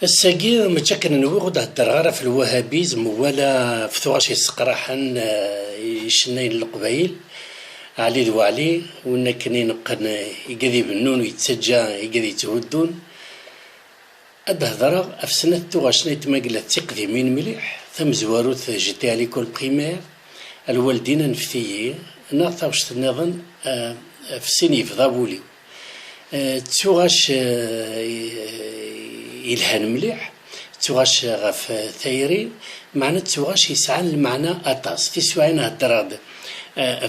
الساقي ما كان نوي هدر غير في الوهابيزم ولا في ثواش يسقراحن يشنين القبايل علي وعلي ونا كنين قن يقضي بنون ويتسجى يقضي يتهدون الهضرة في سنة ثواش نيتماقلة تقديمين مليح ثم زواروت جيتي على كل بريمير الوالدين نفتيي ناطاوش تنظن في سني في ضابولي تسوغاش يلهان مليح تسوغاش غف ثايري معنى تسوغاش يسعان المعنى أطاس تسوعينا الدراد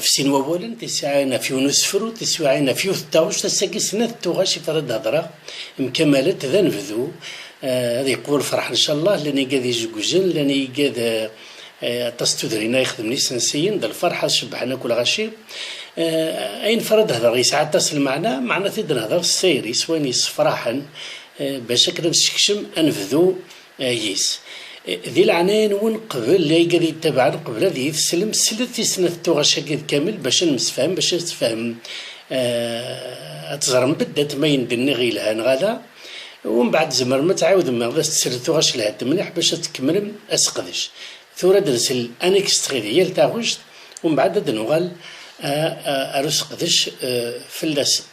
في سين وولا تسوعينا في ونسفرو تسوعينا في وثتاوش تساقي سنة تسوغاش يفرد هضرة مكملت ذا نفذو هذا يقول فرح إن شاء الله لاني قاذ يجوجن لاني قاذ تستدرينا يخدم ليسانسيين دا الفرحة شبحنا كل غشي أين فرد هذا يسعى تصل معنا معنى تدن هذا السيري سواني صفراحا باش كده نسكشم أنفذو يس ذي العنين وين قبل اللي قاعد يتبع قبل هذه السلم سلت سنة توغاش هكذا كامل باش نسفهم باش نتفهم تزرم بدات ما يندني غير لها غادا ومن بعد زمر ما تعاود ما غادا تسلت توغاش لها مليح باش تكمل اسقدش ثورة درس الانكستري ديال تاغوشت ومن بعد نوغال أرسقدش في اللاسد.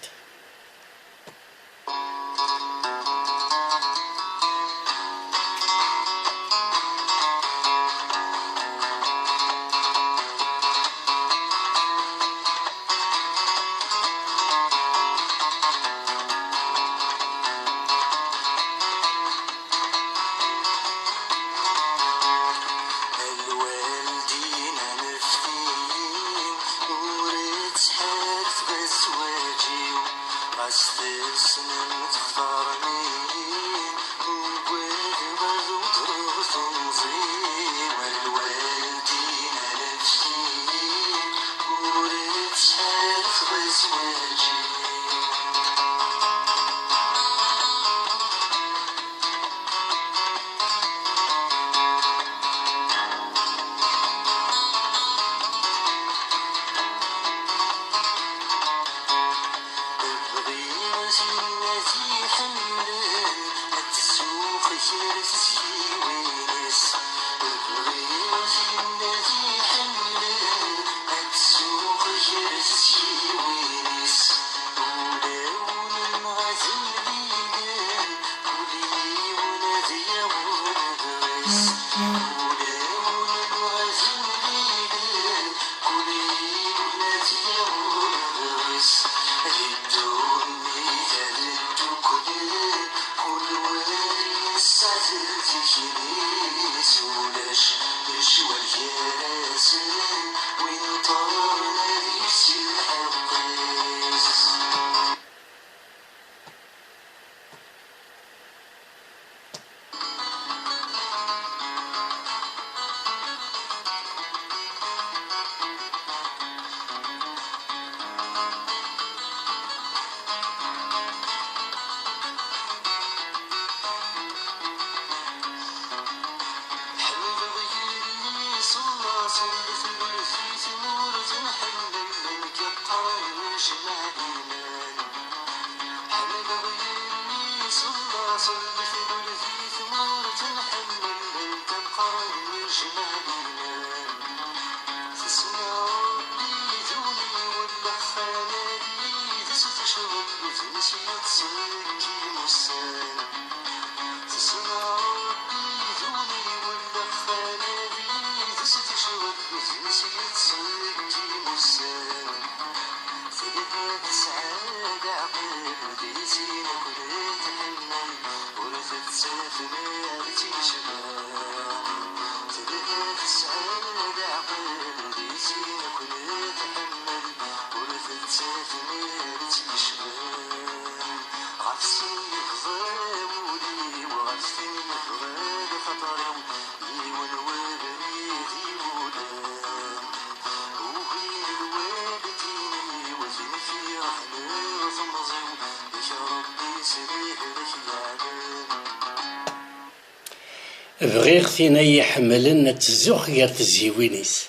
بغيغ ثينا يحملن تزوخ غير تزيوينيس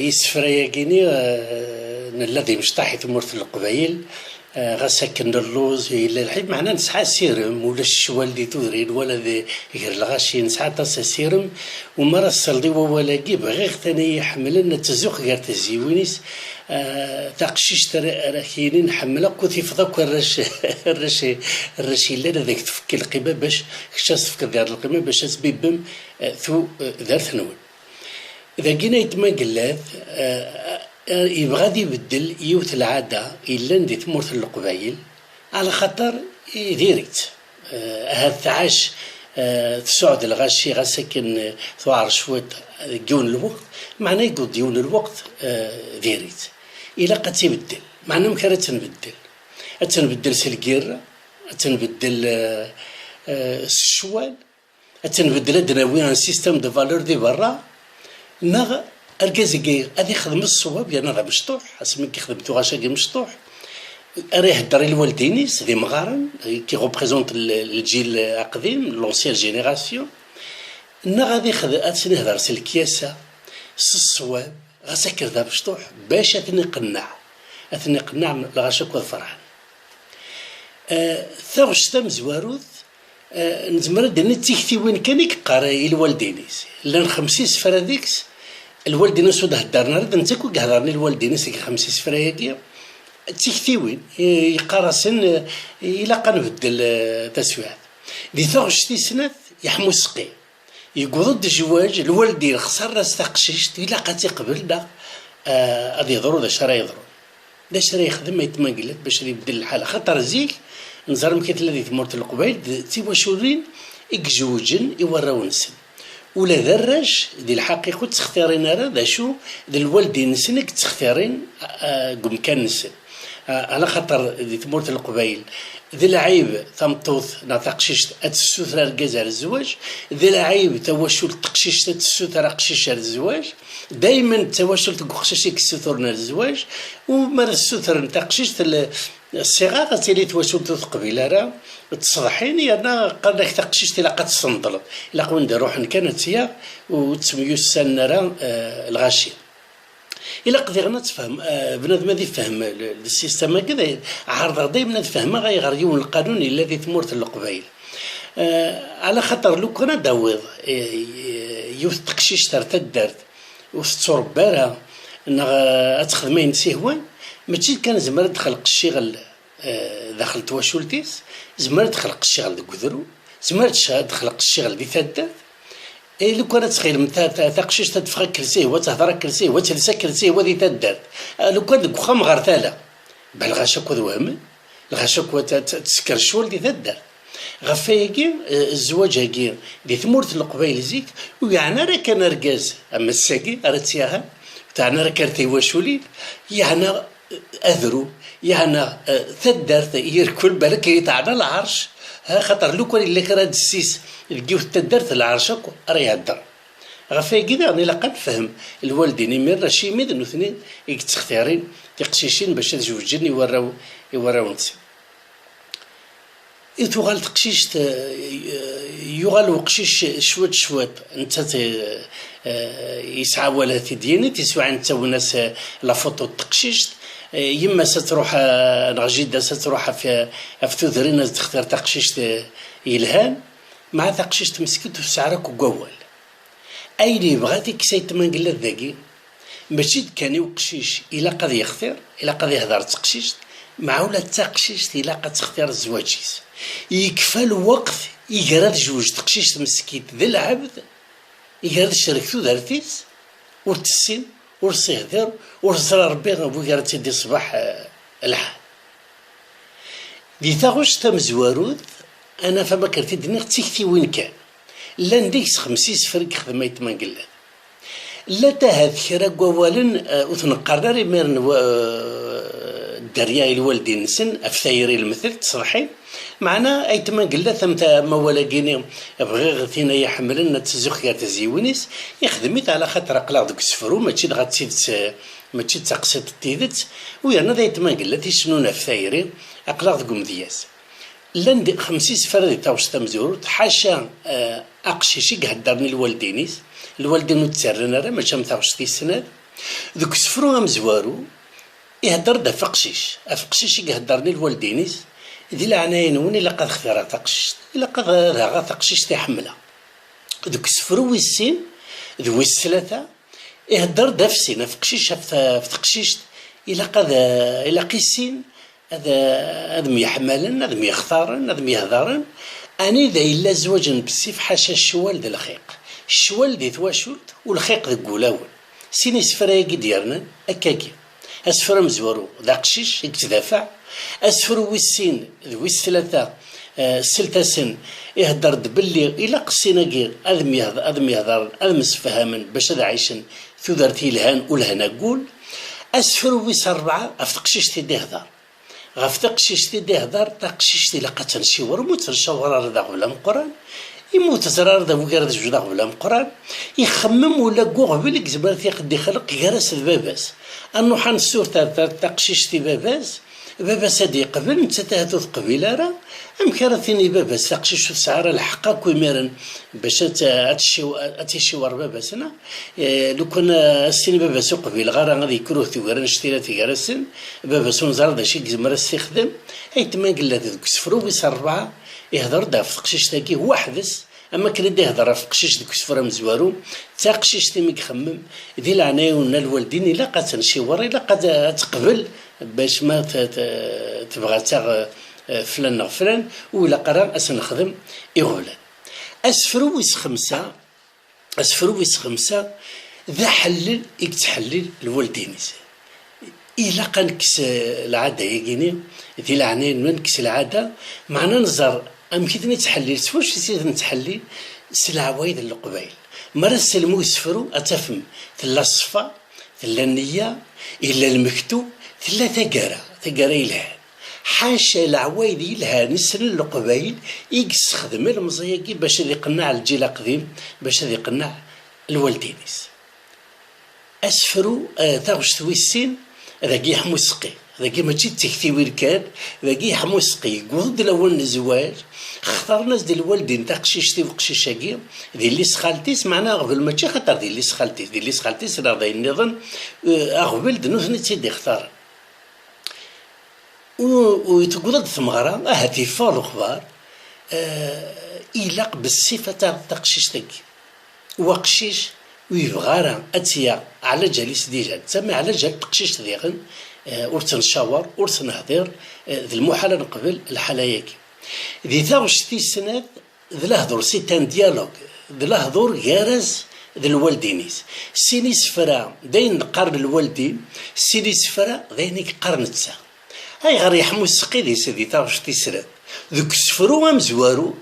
يسفر ياكيني الذي مشطاحي ثمورة القبايل غسكن اللوز إلا الحين معنا نسعى سيرم ولا الشوال دي تورين ولا ذي غير الغاشي نسعى تصا سيرم ومرة الصلدي ولا جيب غير ثاني يحملنا تزوق غير تزيوينيس تقشيش ترى كاينين نحملها كوتي فضاك الرشي لا ذاك تفك القيمة باش كشاس تفك دار القيمة باش تسبيبم ثو دار ثنون إذا جينا يتما قلات يبغى يبدل يوت العادة إلا ندي تمورت القبايل على خاطر ديريت هاد تعاش تسعد الغاشي غاسكن ثوار شويت ديون الوقت معناه يقول ديون الوقت ديريت إلا قد تبدل معناه مكانت تنبدل سلقيرة تنبدل الشوال تنبدل الدناوي ان سيستم دو فالور دي برا نغ الكازيكي هذا يخدم الصواب يعني راه مشطوح اسمي كيخدمتو غاشاكي مشطوح راه يهدر الوالدينيس ذي مغارن كي ريبريزونت الجيل القديم لونسيان جينيراسيون نغ غادي نهدر الكياسه الصواب غاسكر ذا مشطوح باش اتنقنع لغاشاك الفرحان ثغش تم زواروث نزمر دني تيكتي وين كان يقرا الوالدينيس لان 50 سفر هذيكس الوالدينيس ود هدرنا رد نتاكو هضرني الوالدينيس 50 سفر هاكي تيكتي وين يقرا سن الا قنبدل تسويعات دي ثغش تيسنات يحمو سقي يقول ضد الزواج الوالدين خسر راس تقشيش الا قاتي قبل غادي يضرو دا شرا يضرو دا شرا يخدم ما يتمنقلت باش يبدل الحاله خاطر زيك نزار مكيت الذي تمرت القبيل تيواشورين يكجوجن يوراو نسن ولا ذراج دي الحقيقه تختارين راه ذا شو دي الوالدين نسنك تختارين قم كان نسن على خاطر دي تمرت القبيل ذي العيب تمطوث نتقشيش اتسوثر الجزر الزواج ذي العيب تواشل تقشيش تسوثر قشيش الزواج دائما تواشل تقشيش السوثر الزواج ومر السوثر نتقشيش الصغار تيلي تواشل قبيله راه تصلحين يانا قال لك تقشيش تلاقى تصندل الا قوين روح كانت هي وتسميو السنه راه الغاشيه الا قدرنا تفهم بنادم هذا يفهم السيستم هكذا عارضه دائما تفهمها غيغيرون القانون الذي تمرت القبيل على خاطر لو كان داوض يوث تقشيش تردرت وتصربارها تخدمين سيهوان ماشي كان زمر دخل الشغل داخل تواشلتيس زمر دخل الشغل دكذرو زمر دخل الشغل دي ثدات لو كانت تخيل متى تقشيش تدفق كرسيه وتهضر كرسيه وتلسى كرسيه وذي تدات لو كان الخام غرتاله بالغاشاك وذوهم الغاشاك تسكر الشوال دي تدات غفايقي الزواج هاكي دي ثمورت القبايل زيك ويعني راه كان ركاز اما الساقي راه تياها تاعنا راه كارتي واشولي يعني اذرو يعني تدارت يركل بالك يتعنا العرش خاطر لو كان اللي كان السيس الجيو تدارت العرشك راه يهدر غفاي كذا راني لاقا نفهم الوالدين يمر راشي ميدن اثنين يتختارين تقشيشين باش تزوجين يوراو نتسا يتوغال تقشيش يوغال وقشيش شوات انت يسعى ولا تديني تسوى عن ناس لا فوتو تقشيش يما ستروح نغجيدا ستروح في ثذرين تختار تقشيش يلهان مع تقشيش تمسكت في سعرك وقوال اي اللي بغاتي كسيت من قلت ذاكي ماشي كان يوقشيش الا قد يختار الا قد يهدر تقشيش مع ولا تقشيش الا قد تختار الزواجيس يكفى الوقت يقرا جوج تقشيش مسكيت ذي العبد يقرا شركتو دارتيس ورتسين ورصيهدر ورزر ربي غابو يقرا تيدي صباح الحال دي تاغوش تم زواروث انا فما كرتي دني تيكتي وين كان لا نديكس 50 فرق خدمه يتمن قلات لا تهذ كرا قوالن وتنقرر ميرن الدريا الوالدين نسن افثايري المثل تصرحي معنا اي تما قلنا ثمتا مولاقيني بغي غثينا يحملنا تزوخ يا تزيونيس يخدميت على خاطر قلا دوك السفرو ماشي غاتسيد ماشي تقصد تيدت ويانا ذا تما قلنا تيشنونا افثايري اقلا دوك مدياس لندي 50 سفر دي تاوش تمزور حاشا اقشيشي هدرني الوالدين تسرنا راه ماشي متاوش تي السنه دوك السفرو مزوارو يهدر دا فقشيش افقشيش يهدرني الوالدينيس ذي العناين وين إلا قد اختار تقشيش إلا قد غا تقشيش تحملها دوك سفرو السين ذوي الثلاثة يهدر دا في سين فقشيش في تقشيش إلا قيسين هذا ميحملن هذا ميختارن هذا ميهدرن أني ذا إلا زواجن بالسيف حاشا الشوال ذا الخيق الشوال ذي ثواشولت والخيق ذا قولاون سيني سفرايقي ديالنا أكاكي أسفر مزورو ذا قشيش يتدافع أسفر ويسين ويس ثلاثة سلتاسن يهدر دبلي إلا قصينا أذم يهدر أذم سفهامن باش هذا عايشن ثودرتي الهان والهنا قول أسفر ويس أربعة أفتقشيش تيدي هدر غفتقشيش تيدي هدر تقشيش تي لقا تنشيور متنشور رضا قبل القرآن يموت زرار ذا وقرد جودا قبل القرآن يخمم ولا قوغ بلك زبرتي قد خلق جرس باباس أنو حنسور تقشيش تي باباس هادي قبل نتا قبيله راه امكانتني باباس تقشيش سعر الحقا كويميرن باش اتشيور باباسنا لو كان السين باباس قبيل غير غادي يكروه تيوار نشتي تيغرسن باباس نزار داشي كزمر يستخدم حيت ما قال ذوك سفرو بيس 4 يهضر دا في قشيش تاكي هو حدث اما كان يهضر في قشيش ديك السفره مزوارو تا قشيش تيمي يخمم ذي العنايون الوالدين الا قد تنشيور الا قد تقبل باش ما تبغى تاع فلان فلان ولا قرا نخدم يغولان اسفرويس خمسة ذا حلل يتحلل الوالدينيس إلا قنكس العادة يجيني ذي العنين من كس العادة معنا نزر أم كيف نتحلل سواش سيد نتحلل سلعويد اللي قبيل مرة سلمو يسفرو أتفهم ثلا الصفا ثلا النية إلا المكتوب ثلا ثقارة يلها حاشا العوايد يلها نسن القبايل يستخدم المزياقي باش يقنع الجيل القديم باش يقنع الوالدينيس اسفرو تاغش تويسين ذاك يحمو سقي ذاك ماشي تكتيوير كان ذاك يحمو سقي قود الاول الزواج اختار ناس ديال الوالدين تا قشيشتي وقشيشاكي ديال لي سخالتيس معناها قبل ماشي خاطر ديال لي سخالتيس راه داير النظام قبل دنوث نتي اختار ويتقول ثمغرة هاتي فالو خبار يلاق بالصفة تاع تقشيش تاكي وقشيش ويبغى اتيا على جالس ديجا تسمى على جال تقشيش ديغن ورتنشاور ورتنهضر ذي المحالة نقبل الحلاياكي ذي ثاوشتي سنات ذي لهضر سيتان ديالوج ذي لهضر جارز ذي الوالدينيس سيني سفرا داين قرن الوالدين سيني سفرا داينك قرن تسا هاي غير يحمو السقي دي سيدي تاوشتي سنات ذوك سفرو مزوارو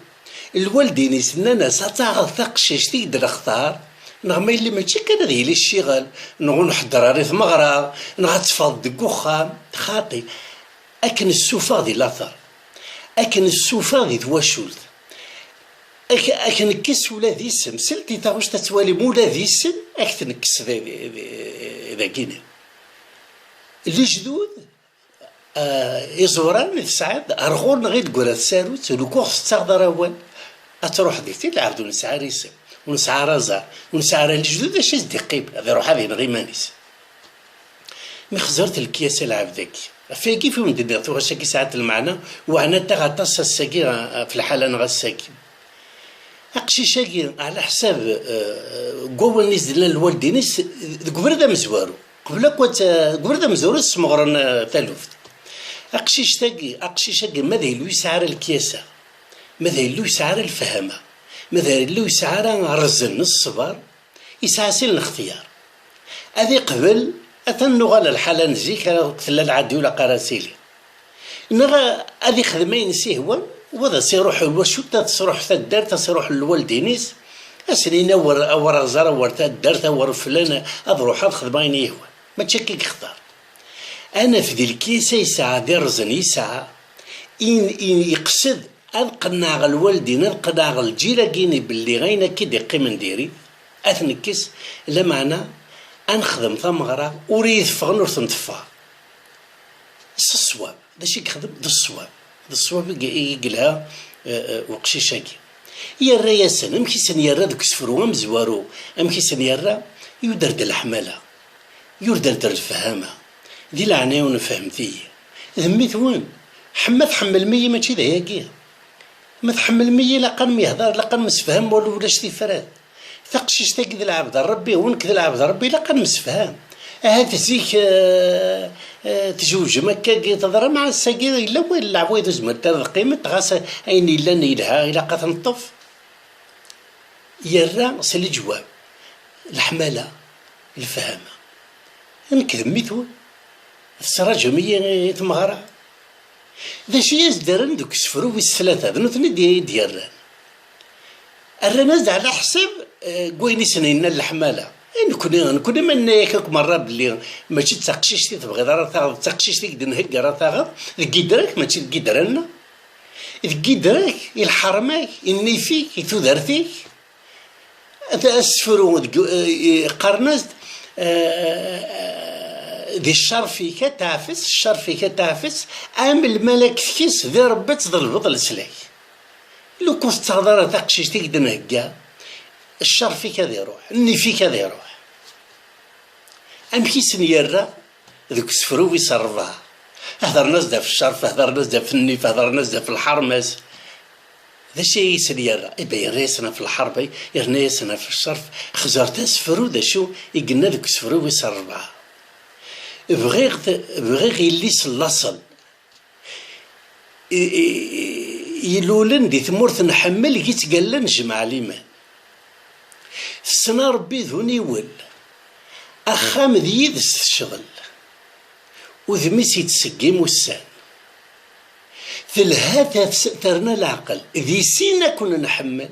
الوالدين يسنانا ساتاغ ثقشيش تيقدر اختار نغما اللي ماشي كان هذه لي الشغل نغو نحضر ريث مغرا نغتفاض ديك وخام خاطي اكن السوفا دي لاثر اكن السوفا دي تواشولت اكن كس ولا ذي سم سلتي تاغوش تتوالي مولا ذي سم اكتن كس ذا كينا اللي جدود يزوران سعاد ارغون غير تقول تساروت لو كوخ تستغدر اول اتروح ديتي العبد ونسعى ريسم ونسعى رزا ونسعى الجدود اش دقيب هذا يروح هذه غير مانيس مي خزرت الكياس العب ذاك في كيف ندير تو شاكي ساعات المعنى وانا تغطس الساكي في الحاله نغساكي اقشي شاكي على حساب قوه الناس ديال الوالدينيس قبرده مزوارو قبل كنت قبرده مزوارو سمغرن تلوفت أقشيشتاقي ماذا يلو يسعر الكياسة ماذا يلو يسعر الفهمة ماذا يلو يسعر رزن الصبر يسعسل الاختيار هذه قبل أتنو على الحالة نزيك قتل العدي ولا قراسيلي نغا هذه خدمين سيهوا وذا سيروح الوشو تسروح تدار تسروح الوالدينيس أسنين أور زار أور تدار أور فلان أضروح خدمين يهوا ما تشكيك اختار أنا في ذي الكيسة يسعى ذي رزن يسعى إن يقصد أنقناغ الوالدين أنقناغ الجيلة كيني باللي غينا كي قيمة نديري أثنكس لمعنى أنخدم ثمغرة أريد فغن ورثنتفا الصواب داشي كخدم ذا الصواب يقلها وقشيشاكي يرى ياسن أم كيسن يرى ذوك سفرو أم زوارو أم كيسن يرى يدرد الحمالة يدرد الفهامة دي العناية ونفهمتي ذميت وين حما تحمل مية ماشي ذاكي ما تحمل مية لا قن يهضر لا قن مسفهم ولا شتي فراد تقشيش تاكد العبد ربي وين كذا العبد ربي لا قن مسفهم هات زيك تجوج مكا تضرب مع الساقي الا وين العويد زمرت قيمة غاس اين الا نيلها الا قتنطف يرى سل الجواب الحمالة الفهامة نكذب ميتون السراج مية تمغرى ذا شي يزدرن دوك سفرو الثلاثة ذنوثني ديالران الرناز على حسب قويني سنين الحمالة نكون من ياكك مرة بلي ماشي تسقشيشتي تبغي راه تاخذ تسقشيشتي كدا نهكا راه تاخذ الكيدراك ماشي الكيدرانا الكيدراك الحرماك النيفيك تودرتيك السفرو قرناز ذي الشرفي كتعفس عامل الملك كيس ذي ربي تضرب السلاك لو كنت تهضر تقشيش تقدر نهكا الشرفي كذا يروح النيفي كذا يروح ام كيس نيرا ذوك سفرو يصرفها هضر ناس في الشرف هضر ناس في النيف هضر ناس في الحرمز ذا شي يسنيرا يبين راسنا في الحرب يرناسنا في الشرف خزرت سفرو ذا شو يقلنا ذوك سفرو يصرفها بغيغ اللي سلاصل يلولن دي ثمورث نحمل يتقلن جمع ليمان السنة ربي ذوني ول أخام ذي يدس الشغل وذميس يتسقيم والسان ثلهاتا ترنا العقل ذي سينا كنا نحمل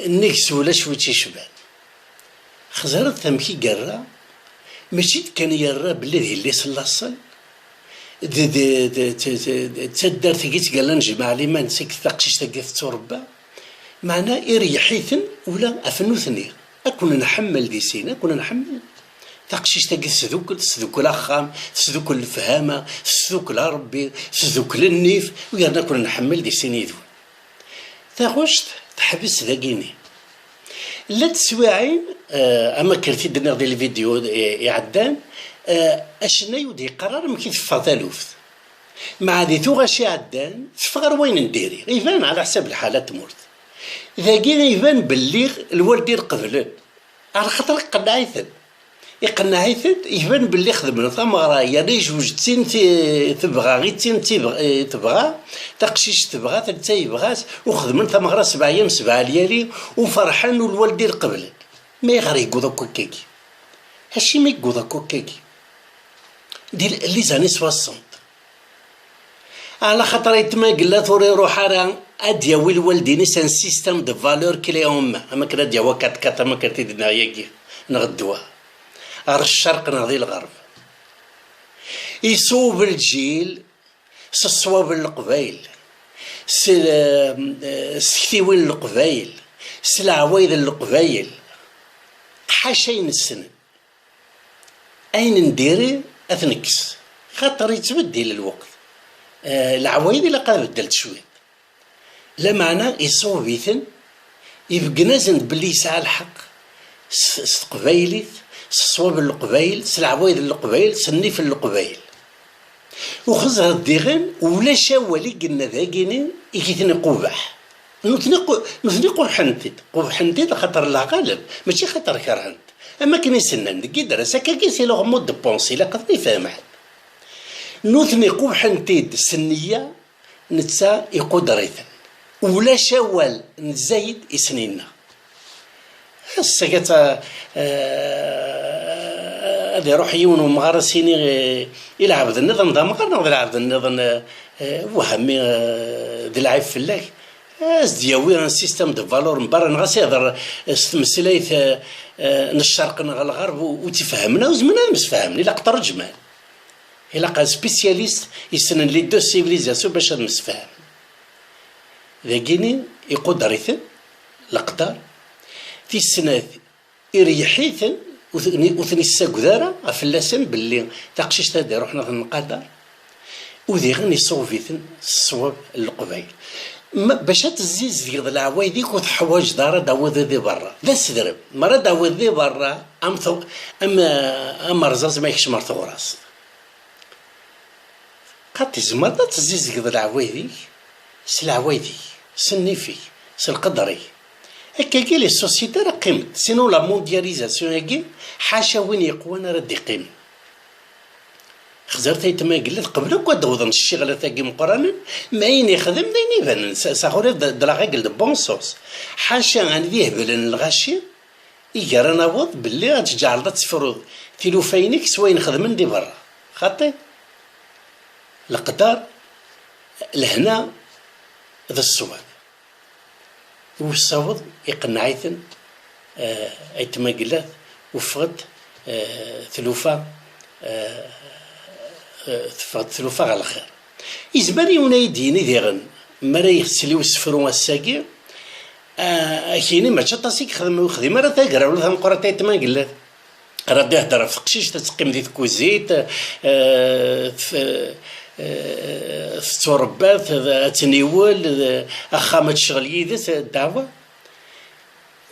النكس ولا شوي تشبان خزرت ثمكي قرا ماشي كان يرى بلي اللي سلاصل تدار تقيت قال نجمع لي ما نسيك تقشيش تقيت تربى معناه يريحيثن ولا افنوثني اكون نحمل دي سينا كنا نحمل تقشيش تقيت سذوك الاخام سذوك الفهامه سذوك ربي سذوك النيف ويرنا كنا نحمل دي سيني ذو تاخشت تحبس ذاكيني لا تسواعين اما كرتي درنا ديال الفيديو يعدان اشنا يودي قرار ما كيتفا ثالوث مع دي غاشي عدان تفغر وين نديري يبان على حسب الحاله تمرت ذاكي يبان باللي الوالدين قبلن على خاطر قنعيثن يقنعيثن يبان باللي خدمنا ثمرة يعني جوج تين تبغى غير تين تبغى تقشيش تبغى ثلاثة يبغاس وخدمنا ثمرة 7 أيام 7 ليالي وفرحان والوالدين قبلن ما يغري يقوضا كوكاكي هاشي ما يقوضا كوكاكي ديال لي زاني 60 على خاطر يتما قلا ثوري روح راه ادياوي الوالدين سان سيستم دو فالور كليهم اما كرا دياوا كات ما كرتي دنا ياكي نغدوها غير الشرق نغضي الغرب يصوب الجيل الصواب القبايل سكتيوين القبايل العوايد القبايل حاشين السنة اين نديري اثنكس خاطر يتبدل الوقت العوايد الا قد بدلت شويه لا معنى يصوب يثن يبقى نازل باللي يسعى الحق قبايلي الصواب القبايل العوايد القبايل النيف القبايل وخزر الديغن ولا شاولي قلنا ذاكينين يكيتني قبح نثني قبحنتي خاطر لا غالب ماشي خاطر كرهنت اما كاين سنان كي درس هكا كيسي لو مود دو بونسي لا قد يفهم حد نثني قبحنتي السنيه نتسا يقدريثن ولا شوال نزايد يسنينا السكت هذا يروح يون ومغارسيني يلعب النظام ذا مغارنا يلعب النظام وهمي ذي العيب في الله دياوي ان سيستم دو فالور مبارا نغاسي هضر استمسلايث نشرق الغرب وتفهمنا وزمنا مسفهمني لا قطر جمال الا قال سبيسياليست يسنن لي دو سيفيليزاسيون باش نسفهم ذاكيني يقدر يثن القدر في السنة يريحيثن وثني الساقدارة أفلاسن باللي تقشيش تادي روحنا في القدر وذي غني صوفيتن الصواب القبايل باش تزيز ديال العوايديك وتحواج دار داوذ ذي برا ذا سدرب مرة داوذ ذي برا أما رزاز ما يكش مرت غراس قد تزمر تزيز ديال العوايديك سالعوايدي سالنيفي سالقدري هكا كي لي سوسيتي راه قيمت سينو لا موندياليزاسيون هاكي حاشا وين يقوانا راه دي قيمت خزرت يتما قلت قبل كوا دوضن الشغله تاعي مقرانا ما ين يخدم داين يبان ساخوري دلا غاكل دو بون صوص حاشا غندي يهبل الغاشي يقرا ناوض باللي غتجعل تفرض تلوفينك سواين خدمن دي برا خاطي القدر لهنا ذا الصواب والصواب يقنعيثن ايتما قلت وفقد ثلوفه ثلوفه على الخير يزبان يونايديني ديغن مرا يغسليو السفرو الساقي كاينين ما تشطاسيك خدمه راه تاقرا ولا تنقرا تايتما قلت راه تهدر في قشيش تتقيم دي كوزيت في توربات تنيول اخا تشغل يدس الدعوه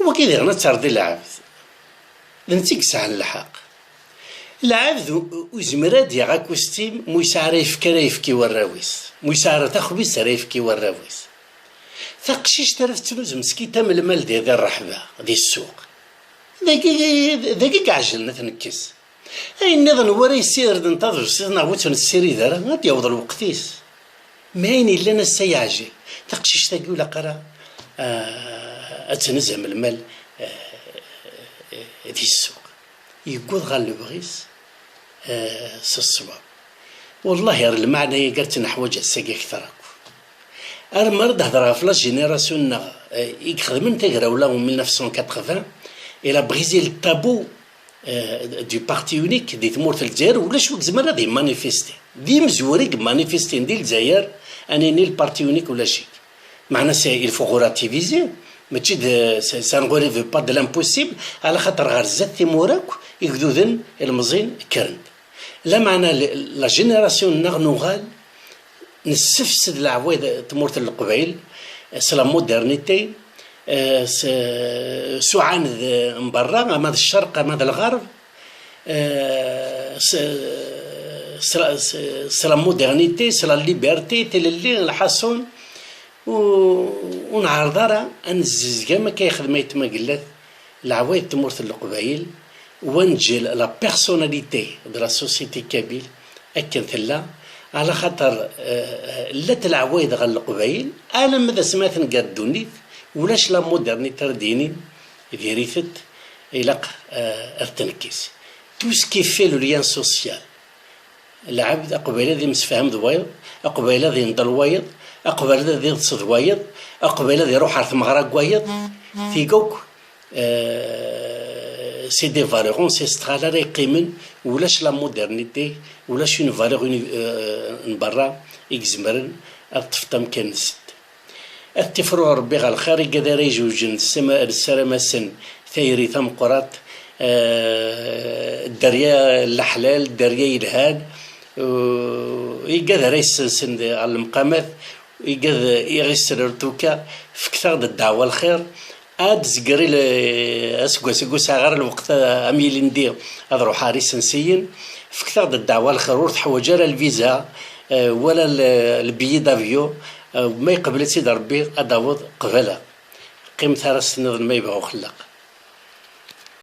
هو كي ديرنا تردي العبد نتيك ساعه الحق العبد وزمراد يا غاكوستيم مويسار يفكي وراويس مويسار تاخبيس راه يفكي وراويس ثقشيش ترى تلوز مسكيته من المال ديال الرحبه ديال السوق دقيقة عجلنا تنكس اي النظام ورا يسير ننتظر سيدنا عوتون السيري دارا غادي يوض الوقتيس ماين الا انا سيعجل تقشيش تاقي ولا قرا اتنزم المال ديال السوق يقول غال بغيس الصواب والله راه المعنى قالت نحوج الساقي اكثر مرض هضرها في لا جينيراسيون يخدم تقرا ولا 1980 il a brisé le tabou du parti unique دي تمورت الجزائر ولا شو زعما غادي مانيفيستي دي مزوري مانيفيستي ديال الجزائر انني البارتي يونيك ولا شي معنا سي il faut relativiser ماشي سا نغوليف با دو لامبوسيبل على خاطر غير زاد تيموراك يقدودن المزين كرند لا معنى لا جينيراسيون نغنوغال نسفسد العوايد تمورت القبائل سلا مودرنيتي سعان من برا ماذا الشرق ماذا الغرب سلا مودرنيتي سلا ليبرتي تللي الحصون ونعرض راه انزز كاع ما كيخدم يتما قلات العوايد تمورت القبائل ونجل لا بيرسوناليتي دو لا سوسيتي كابيل اكن ثلا على خاطر لا العوايد غير القبائل انا ماذا سمعت نقادوني ولاش لا مودرنيتي ديني ديريثت إلاق التنكيس تو سكي في لو ليان سوسيال العبد قبيله ذي مسفهم ضوايض قبيله ذي نضل وايض قبيله ذي تصد وايض قبيله ذي روح عرف مغرق وايض تيقوك سي دي فالور انسيسترال راه يقيمن ولاش لا مودرنيتي ولاش اون فالور من برا يكزمرن الطفطم كنست التفرو ربي غا الخير يقدر يجوجن السلامة سن ثيري ثم قرات الدريا الحلال الدريا يلهان يقدر يسنسن على المقامات يقدر يغسر توكا في كثر الدعوة الخير اد زقري اسكو صغار الوقت اميل ندير هذا روح حارس نسيين في كثر الدعوة الخير ورتحوج على الفيزا ولا البي دافيو ما يقبل سيدي ربي اداوض قبله قيمتها راس النظام ما يبغوا خلاق